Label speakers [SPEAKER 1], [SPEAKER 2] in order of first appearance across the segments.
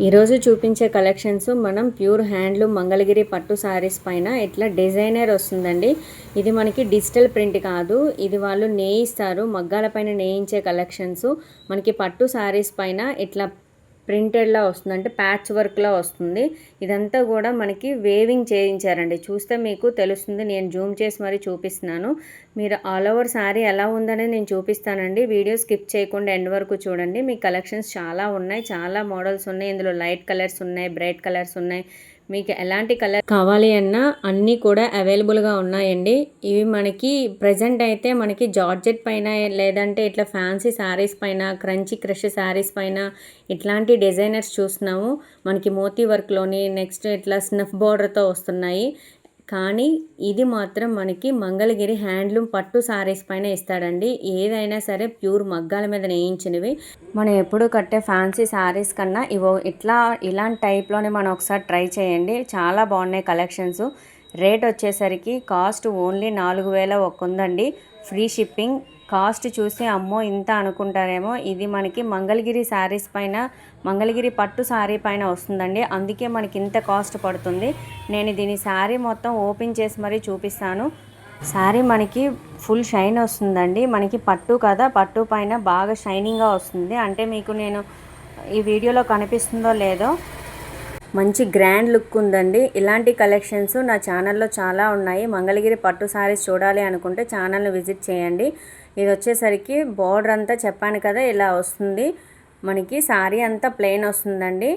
[SPEAKER 1] ఈరోజు చూపించే కలెక్షన్స్ మనం ప్యూర్ హ్యాండ్లూమ్ మంగళగిరి పట్టు సారీస్ పైన ఇట్లా డిజైనర్ వస్తుందండి. ఇది మనకి డిజిటల్ ప్రింట్ కాదు, ఇది వాళ్ళు నేయిస్తారు, మగ్గాల పైన నేయించే కలెక్షన్స్. మనకి పట్టు సారీస్ పైన ఇట్లా ప్రింటెడ్లా వస్తుంది, అంటే ప్యాచ్ వర్క్లా వస్తుంది. ఇదంతా కూడా మనకి వేవింగ్ చేయించారండి. చూస్తే మీకు తెలుస్తుంది, నేను జూమ్ చేసి మరీ చూపిస్తున్నాను. మీరు ఆల్ ఓవర్ శారీ ఎలా ఉందనేది నేను చూపిస్తానండి. వీడియో స్కిప్ చేయకుండా ఎండ్ వరకు చూడండి. మీ కలెక్షన్స్ చాలా ఉన్నాయి, చాలా మోడల్స్ ఉన్నాయి. ఇందులో లైట్ కలర్స్ ఉన్నాయి, బ్రైట్ కలర్స్ ఉన్నాయి. మీకు ఎలాంటి కలర్ కావాలి అన్నా అన్నీ కూడా అవైలబుల్గా ఉన్నాయండి. ఇవి మనకి ప్రజెంట్ అయితే మనకి జార్జెట్ పైన, లేదంటే ఇట్లా ఫ్యాన్సీ శారీస్ పైన, క్రంచీ క్రష్ శారీస్ పైన ఇట్లాంటి డిజైనర్స్ చూస్తున్నాము. మనకి మోతీ వర్క్లోని, నెక్స్ట్ ఇట్లా స్నఫ్ బార్డర్తో వస్తున్నాయి. కానీ ఇది మాత్రం మనకి మంగళగిరి హ్యాండ్లూమ్ పట్టు సారీస్ పైన ఇస్తాడండి. ఏదైనా సరే ప్యూర్ మగ్గాల మీద నేయించినవి. మనం ఎప్పుడు కట్టే ఫ్యాన్సీ శారీస్ కన్నా ఇలాంటి టైప్లోనే మనం ఒకసారి ట్రై చేయండి. చాలా బాగున్నాయి కలెక్షన్స్. రేట్ వచ్చేసరికి కాస్ట్ ఓన్లీ 4100 ఉందండి. Free shipping. కాస్ట్ చూసి అమ్మో ఇంత అనుకుంటారేమో, ఇది మనకి మంగళగిరి శారీస్ పైన, మంగళగిరి పట్టు శారీ పైన వస్తుందండి. అందుకే మనకి ఇంత కాస్ట్ పడుతుంది. నేను దీని శారీ మొత్తం ఓపెన్ చేసి మరీ చూపిస్తాను. శారీ మనకి ఫుల్ షైన్ వస్తుందండి. మనకి పట్టు కదా, పట్టు పైన బాగా షైనింగ్గా వస్తుంది. అంటే మీకు నేను ఈ వీడియోలో కనిపిస్తుందో లేదో, మంచి గ్రాండ్ లుక్ ఉందండి. ఇలాంటి కలెక్షన్స్ నా ఛానల్లో చాలా ఉన్నాయి. మంగళగిరి పట్టు సారీస్ చూడాలి అనుకుంటే ఛానల్ని విజిట్ చేయండి. ఇది వచ్చేసరికి బార్డర్ అంతా చెప్పాను కదా ఇలా వస్తుంది. మనకి సారీ అంతా ప్లెయిన్ వస్తుందండి.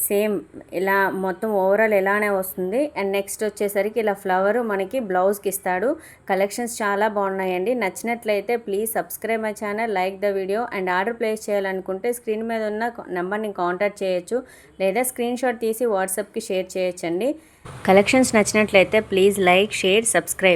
[SPEAKER 1] సేమ్ ఇలా మొత్తం ఓవరాల్ ఇలానే వస్తుంది. అండ్ నెక్స్ట్ వచ్చేసరికి ఇలా ఫ్లవర్ మనకి బ్లౌజ్కి ఇస్తాడు. కలెక్షన్స్ చాలా బాగున్నాయండి. నచ్చినట్లయితే please subscribe my channel, like the video. And order place చేయాలనుకుంటే స్క్రీన్ మీద ఉన్న నెంబర్ని కాంటాక్ట్ చేయొచ్చు, లేదా స్క్రీన్ షాట్ తీసి వాట్సాప్కి షేర్ చేయొచ్చండి. కలెక్షన్స్ నచ్చినట్లయితే ప్లీజ్ లైక్, షేర్, సబ్స్క్రైబ్.